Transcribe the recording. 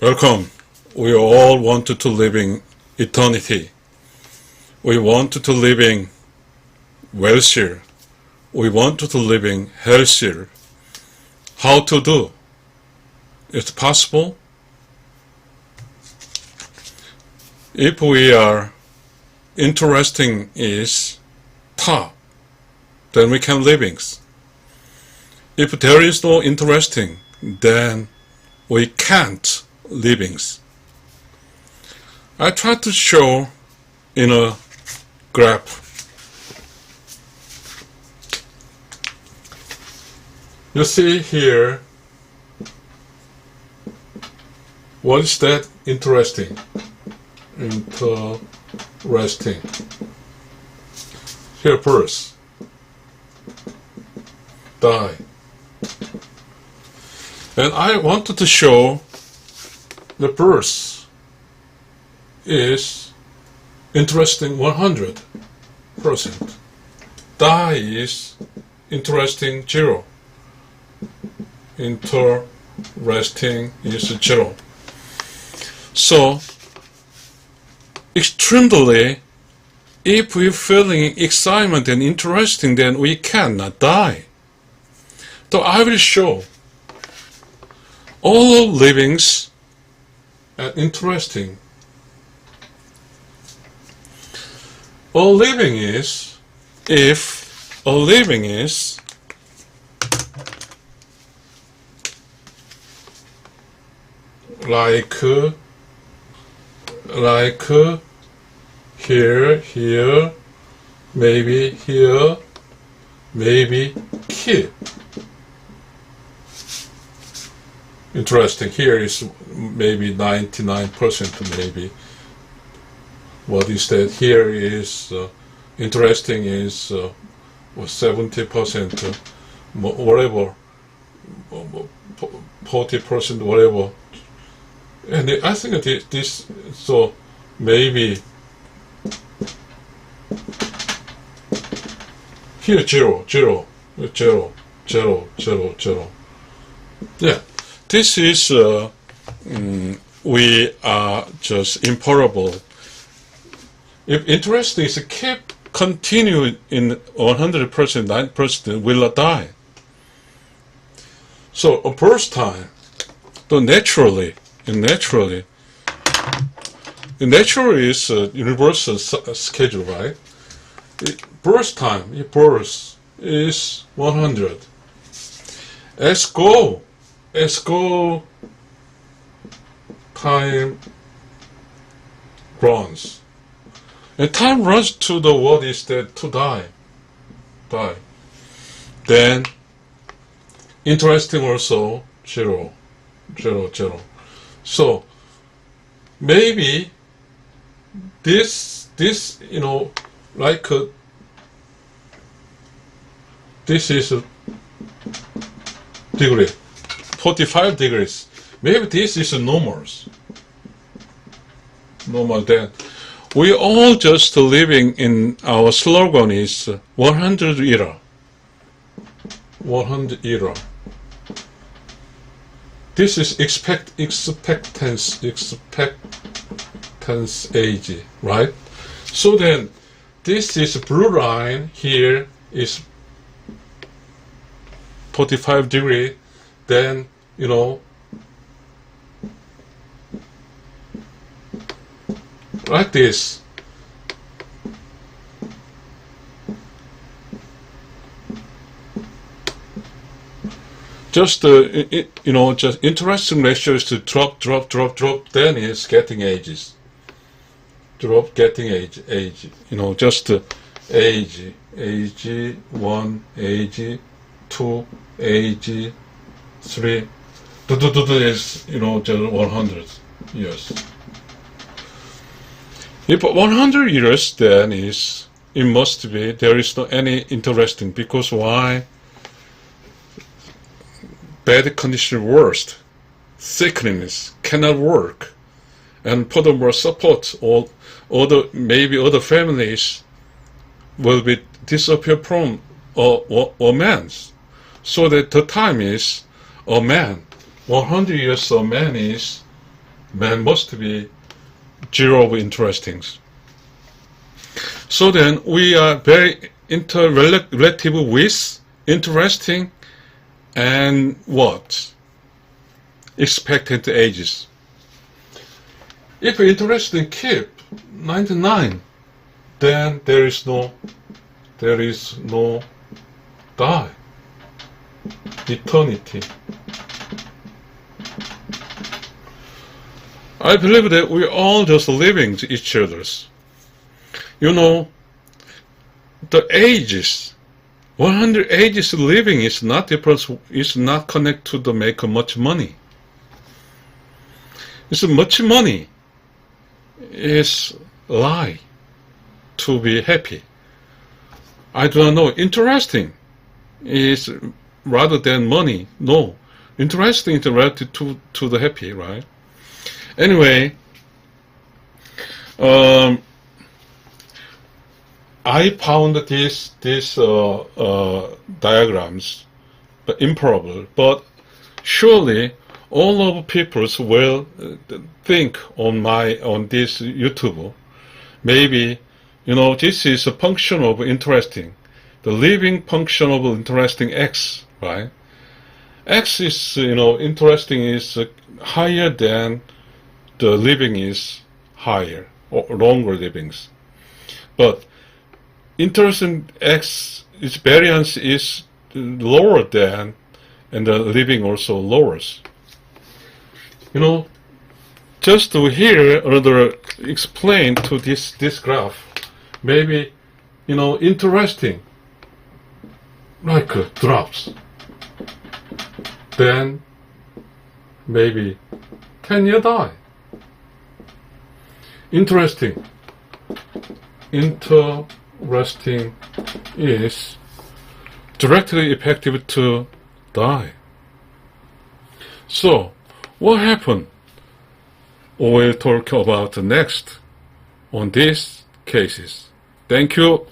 Welcome. We all wanted to live in eternity. We wanted to live in wealthier. We wanted to live in healthier. How to do? It's possible. If we are interesting is top, then we can livings. If there is no interesting, then we can't livings. I try to show in a graph. You see here, what is that interesting? Interesting. Here first, die. And I wanted to show the birth is interesting 100%. Die is interesting 0. Interesting is 0. So, extremely, if we're feeling excitement and interesting, then we cannot die. So I will show all livings are interesting. All living is, if a living is like here, maybe here, maybe here. Interesting. Here is maybe 99%, maybe. What is that? Here is interesting is 70%, whatever, 40%, whatever. And I think this, so maybe here 0, 0, 0, 0, 0, 0. Yeah. This is, we are just imparable. If interest is kept continue in 100%, 9%, will not die. So a first time, though naturally is a universal schedule, right? Birth time, birth is 100. As go time runs. And time runs to the what is that? To die. Then interesting also 0, 0, 0. So maybe this like this is a degree, 45 degrees. Maybe this is a normal then. We all just living in our slogan is 100 era. 100 era. This is expectance age, right? So then this is blue line here is 45 degree, then like this. Just just interesting ratio is to drop, then it's getting ages. Drop, getting age. Just age 1, age 2, age 3. Is just 100 years. If 100 years, then it must be there is no any interesting, because why? Bad condition worst, sickness cannot work, and furthermore support all maybe other families will be disappear from a man. So that the time is a man. 100 years a man is man must be zero of interestings. So then we are very interrelative with interesting and what? Expected ages. If interesting keep 99, then there is no die. Eternity. I believe that we all just living to each other's. You know, the ages, 100 ages living is not different, is not connected to the make much money. It's much money is lie to be happy. I do not know. Interesting is rather than money. No. Interesting is related to the happy, right? Anyway, I found these diagrams improbable, but surely all of people will think on this YouTube. Maybe, you know, this is a function of interesting, the living function of interesting X, right? X is, you know, interesting is higher than the living is higher, or longer livings. But interesting X, its variance is lower than, and the living also lowers. You know, just to hear another explain to this graph, maybe, you know, interesting, like drops. Then maybe 10 years die. Interesting is directly effective to die. So, what happened? We'll talk about next on these cases. Thank you.